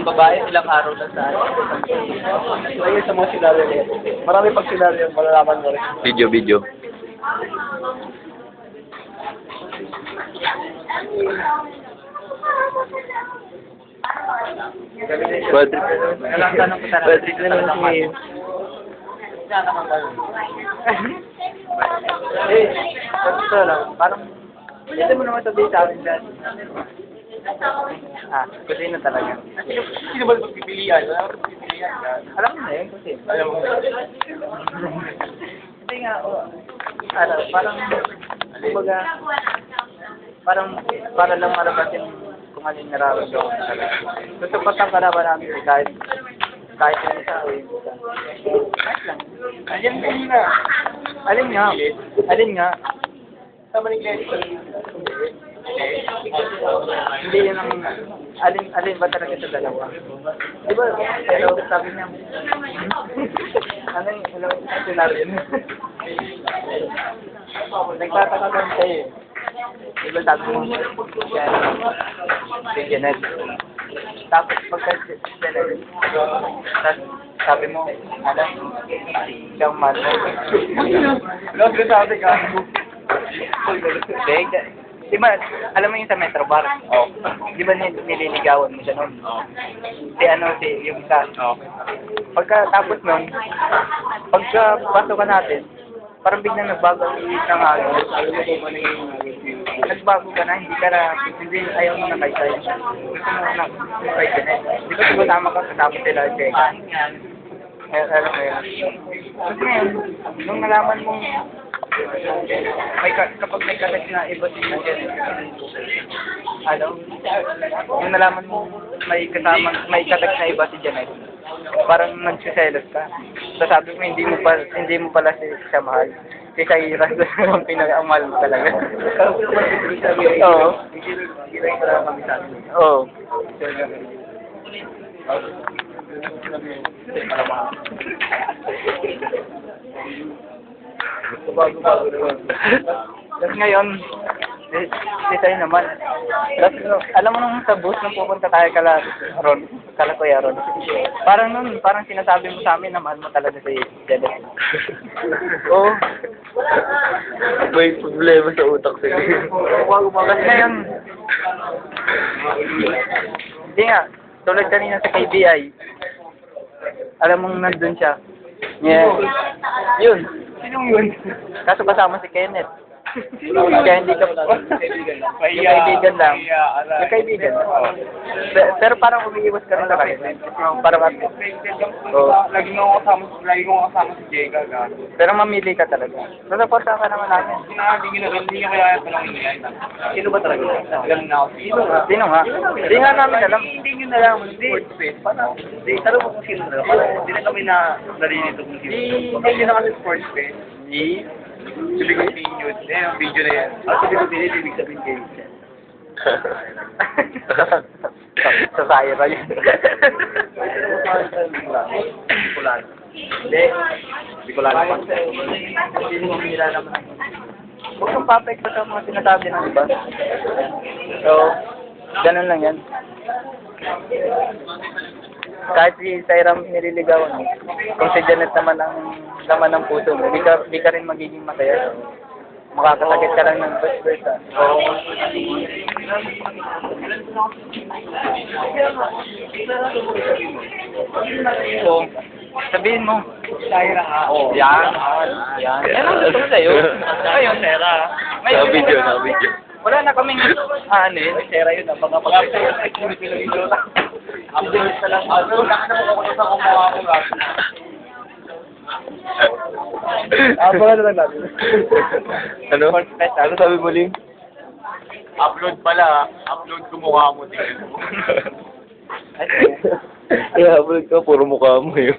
Ang babae, ilang araw lang sa akin. Ayun sa mga senaryo niya. Marami pag senaryo, malalaman mo rin. Video. Bad trip na naman. Walang tanong ko talaga. Bad trip na naman si Mayo. Gusto lang. Parang, hindi mo naman sabihin sa akin dyan. Kusina talaga. Sino ba pagpipilian? Wala ko pagpipilian. Alam mo na yun, kusina. Alam mo. Hindi nga, parang, kumbaga, para lang marabatin kung ano yung nararamdaman ko talaga. Gusto pa sa karaban namin kahit yung isa o yung isa. Kahit lang. Ayan kanina. Alin nga? Sama ni Glenn. Hindi yun ang, alin ba talaga sa dalawa? Di ba, pero sabi niya, ano yung senaryo niya? Nagtataka lang sa'yo eh. Di ba sabi mo, si Janet. Tapos pagka Janet, sabi mo, ikaw mahal mo. Ano sabi ka? Di ba, alam mo yung sa Metro Bar? Oo. Di ba nililigawan mo siya noon? Si yung isa. Oo. Pagkatapos noon, pagka-pasok ka natin, parang biglang nagbago ang iwis ng hangin. Nagbago ka na, hindi ayaw mo na kay Sai. Gusto mo na kay Janet. Di ba sumasama ka kasama sila, Jeka? Alam mo yun. Tapos ngayon, nung nalaman mong kapag may kalat na iba si Janet, yung nalaman mo may kalat na iba si Janet, parang nagsiselos ka. So sabi mo, hindi mo pala siya mahal. Si Shaira, ang pinakamahal mo talaga. Oo. Oo. Tapos ngayon, si Sai naman. Tapos, alam mo nung sa bus nung pupunta tayo kala Kuya Ron. Parang sinasabi mo sa amin na mahal mo talaga si Janet. Oo. May problema sa utak sa Tapos ngayon, hindi nga, tulad kanina sa KBI, alam mong nandun siya. Yeah. Yun. Sinong yun? Kaso kasama si Kenneth. Kaya hindi ka kaibigan lang. Yung kaibigan lang. Pero parang umiiwas ka rin sa kanila. Parang Lagi mo kasama si Jega. pero mamili ka talaga. Nasuporta ka naman namin. Hindi niya kaya panangin niya. Sino ba talaga? Ganun na ako. Sino nga? Hindi nga namin alam. Hindi nyo na lang. Hindi. Tanong mo kung sino na lang. Hindi na kami na narinito kung sino. Hindi nyo na kasi sports face. Hindi. Ibig sabihin yun. Yung video na yan. Sabi ko din, ibig sabihin kayo. Sa Saira yun. Bicolano. Hindi. Bicolano pa. Hindi mo nila naman. Huwag kang papekto sa mga sinasabi ng iba. So, ganun lang yan. Kahit si Sairam nililigawan mo, kung si Janet naman ang laman ng puso mo, di ka rin magiging masaya. Makakasakit ka lang ng vice versa. So, sabihin mo, Saira ha. yan. Yan ang gusto ko sa'yo. Ngayon, Naka-video. wala na kaming Saira yun. Pag-update na lang. Wala ka na mo sa kumawa ko lang. Abangan na lang natin. Ano? Ano sabi mo, Ling? Upload pala. Upload ko mukha mo. Tingnan mo. Ay, upload ka, puro mukha mo yun.